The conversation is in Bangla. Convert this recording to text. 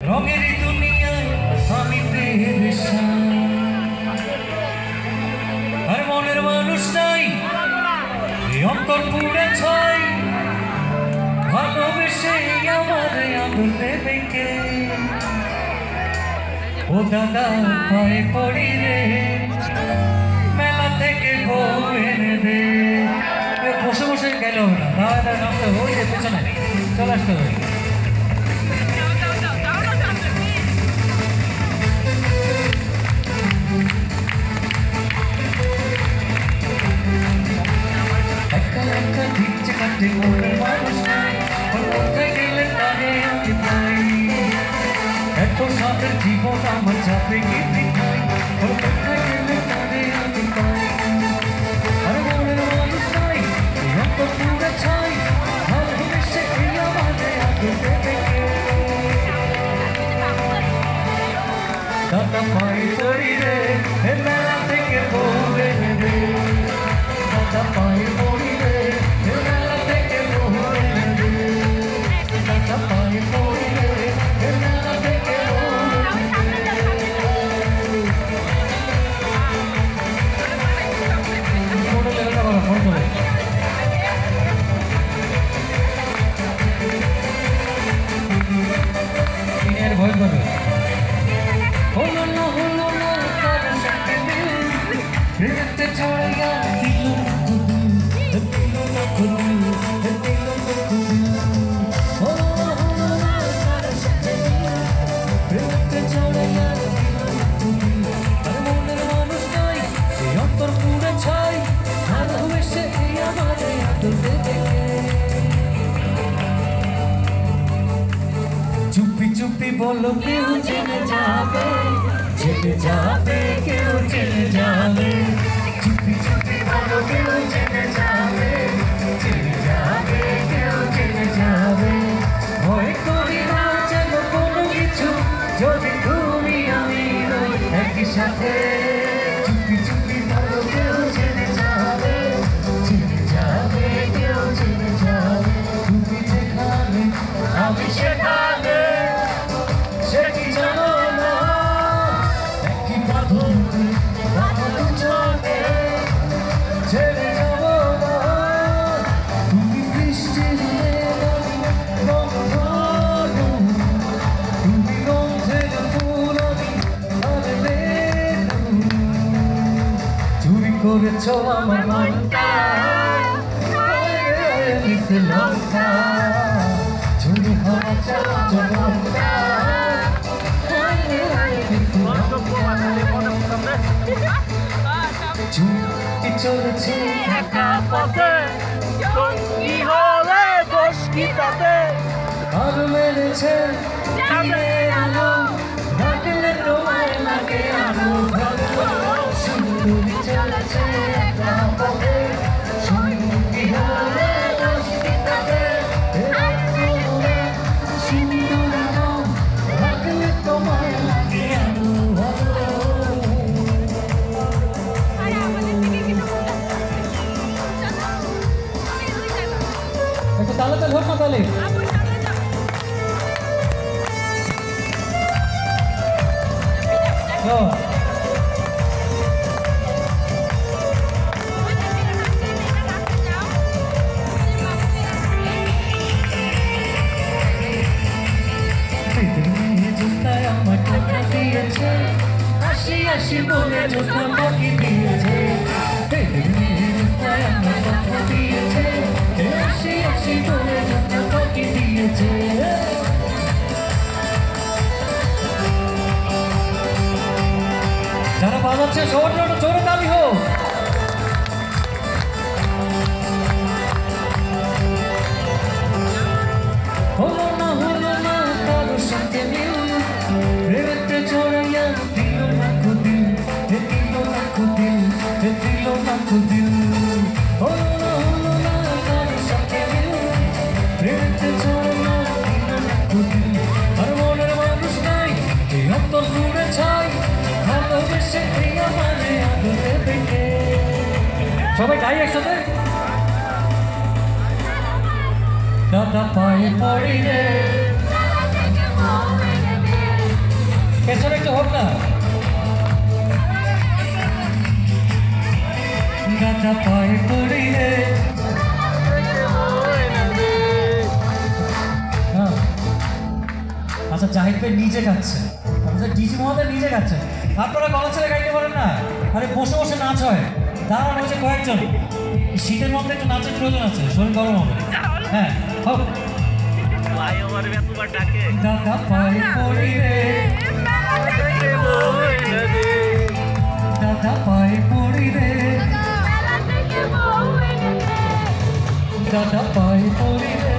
রঙের দুনিয়ায় আমি পেরেশান, আর মনের মানুষ নাই, অন্তর পুড়ে ছাই, ভালোবেসে আমার আদর দেবে কে? ও দাদা পায়ে পড়ি রে, মেলা থেকে বউ এনে দে। বসে বসে গেল না, দাদা নামতে ওই যে পেছনে চলে আসতে হবে। এত সাদের জীবন আমার যাবে কি দেখাই, গেলে তারে আমি পাই। আর মনের মানুষ নাই, রক্ত পুরে ছাই, ভালোবেসে আমারে আদর দেবে কে? দাদা পায়ে পড়ি রে, মেলা থেকে বউ এনে দে। দাদা পায়ে পড়ি রে, মেলা থেকে বউ এনে দে। দাদা পায়ে পড়ি রে, মেলা থেকে বউ এনে দে। ফোন করে ভয় করবে। হলো না তার সাথে দিল, হৃদয়তে ছড়াইয়া দিল না খুদিল, দিল না খুদিল, দিল না খুদিল। হলো না তার সাথে দিল, হৃদয়তে ছড়াইয়া দিল না খুদিল। আর মনের মানুষ নাই, এই অন্তর পুড়ে ছাই, ভালোবেসে আমারে আদর দেবে কে? চুপি চুপি বলো কেউ জেনে যাবে, জেনে যাবে, কেউ জেনে যাবে। চুপি চুপি বলো কেউ জেনে যাবে, জেনে যাবে, কেউ জেনে যাবে। ভয় করি না যেন কোনো কিছু, যদি তুমি আমি রই একই সাথে। চুপি চুপি বলো কেউ জেনে যাবে, জেনে যাবে, কেউ জেনে যাবে। তুমি যেখানে আমি সেখানে, সে কি জানো না, একই বাঁধনে বাঁধা দুজনে, ছেড়ে যাব না। তুমি বৃষ্টির বন্ধন, তুমি গন্ধের ফুল, আমি লেবু। চুরি করেছ আমার মনটা, লঙ্কা চুরি হওয়া চমকা। চুরি চলেছে একা পথে, সঙ্গী হলে দোষ কি তাতে? আর মেরেছে চাঁদের আলো, ডাকলে তোমায় লাগে আরো ভালো। চুরি চলেছে একা পথে, সঙ্গী হলে দোষ কি তাতে? সুন্দর আলো, ডাকলে তোমায় লাগে আরো ভালো। একটু তালে তালে হোক না তালে। আমার টাকা দিয়েছে, হাসি হাসি বলে জোসনা বাকি দিয়েছে। আমার টাকা দিয়েছে, হাসি হাসি বলে জোসনা বাকি দিয়েছে। যারা বাজাচ্ছে সবার জন্য জোরে তালি হোক। হলো না কারোর সাথে মিল, প্রেমেতে ছড়াইয়া দিল না খুদিল, দিল না খুদিল, দিল না খুদিল। হলো না কারোর সাথে মিল, প্রেমেতে ছড়াইয়া দিল না খুদিল। আর মনের মানুষ নাই, এই অন্তর পুড়ে ছাই, ভালোবেসে আমারে আদর দেবে কে? সবাই গাই একসাথে। দাদা পায়ে পড়ি রে, পায়ে পড়ি রে। হ্যাঁ। আচ্ছা জাহিদ ভাই নিজে গাচ্ছে, ডিজি মহোদয় নিজে গাচ্ছেন, আপনারা গলা ছেড়ে গাইতে পারেন না? আরে বসে বসে নাচ হয়, দাঁড়ান হয়েছে কয়েকজন, শীতের মধ্যে একটু নাচের প্রয়োজন আছে, শরীর গরম হবে। হ্যাঁ হোক। দাদা পায়ে পড়ি রে, দাদা পায়ে পড়ি রে, দাদা পায়ে পড়ি রে,